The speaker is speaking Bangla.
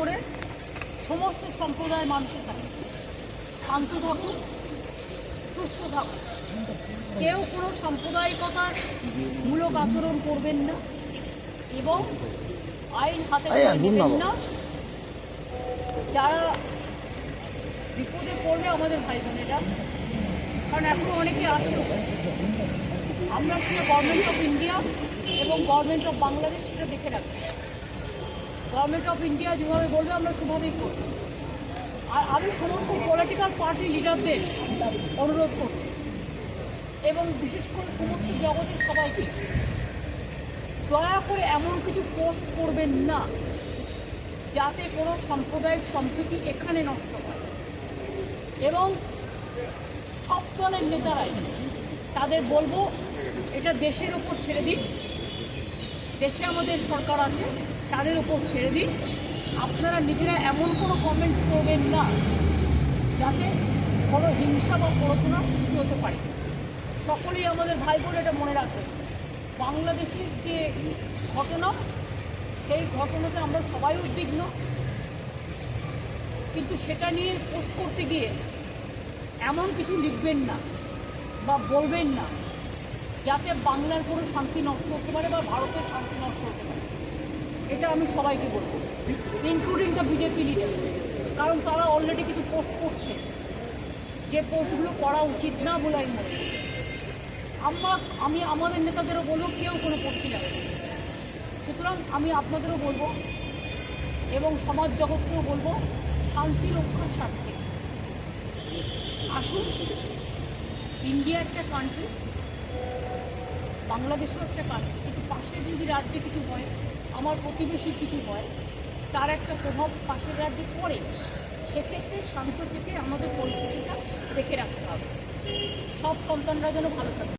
করে সমস্ত সম্প্রদায়ের মানুষের কাছে শান্ত থাকুন, সুস্থ থাকুন, কেউ কোনো সাম্প্রদায়িকতার মূলক আচরণ করবেন না এবং আইন হাতে নেবেন না। যারা বিপদে পড়বে আমাদের ভাই বোনেরা, কারণ এখনো অনেকে আছে, আমরা সেটা গভর্নমেন্ট অফ ইন্ডিয়া এবং গভর্নমেন্ট অফ বাংলাদেশ সেটা দেখে রাখবো। গভর্নমেন্ট অফ ইন্ডিয়া যেভাবে বলবে আমরা সেভাবেই করব। আর আমি সমস্ত পলিটিক্যাল পার্টি লিডারদের অনুরোধ করছি এবং বিশেষ করে সমস্ত জগতের সবাইকে, দয়া করে এমন কিছু পোস্ট করবেন না যাতে কোনো সাম্প্রদায়িক সম্প্রীতি এখানে নষ্ট হয়। এবং সব দলের নেতারাই তাদের বলবো এটা দেশের ওপর ছেড়ে দিন, দেশে আমাদের সরকার আছে, তাদের উপর ছেড়ে দিন। আপনারা নিজেরা এমন কোনো কমেন্ট করবেন না যাতে কোনো হিংসা বা প্ররোচনা সৃষ্টি হতে পারে। সকলেই আমাদের ভাই বোন এটা মনে রাখবেন, বাংলাদেশের যে ঘটনা, সেই ঘটনাতে আমরা সবাই উদ্বিগ্ন, কিন্তু সেটা নিয়ে পোস্ট করতে গিয়ে এমন কিছু লিখবেন না বা বলবেন না যাতে বাংলার কোনো শান্তি নষ্ট হতে পারে বা ভারতের শান্তি নষ্ট হতে পারে। এটা আমি সবাইকে বলবো, ইনক্লুডিং দ্য বিজেপি লিডার, কারণ তারা অলরেডি কিছু পোস্ট করছে যে পোস্টগুলো করা উচিত না বলে আমি মনে করি। আমি আমাদের নেতাদেরও বলবো কেউ কোনো পোস্টই রাখবে। সুতরাং আমি আপনাদেরও বলবো এবং সমাজ জগৎকেও বলবো, শান্তি রক্ষার স্বার্থে আসুন। ইন্ডিয়া একটা কান্ট্রি, বাংলাদেশও একটা কান্ট্রি, কিন্তু পাশের যদি রাজ্যে কিছু হয়, আমার প্রতিবেশীর কিছু হয়, তার একটা প্রভাব পাশের রাজ্যে পড়ে। সেক্ষেত্রে শান্ত থেকে আমাদের পরিস্থিতিটা দেখে রাখতে হবে, সব সন্তানরা যেন ভালো থাকে।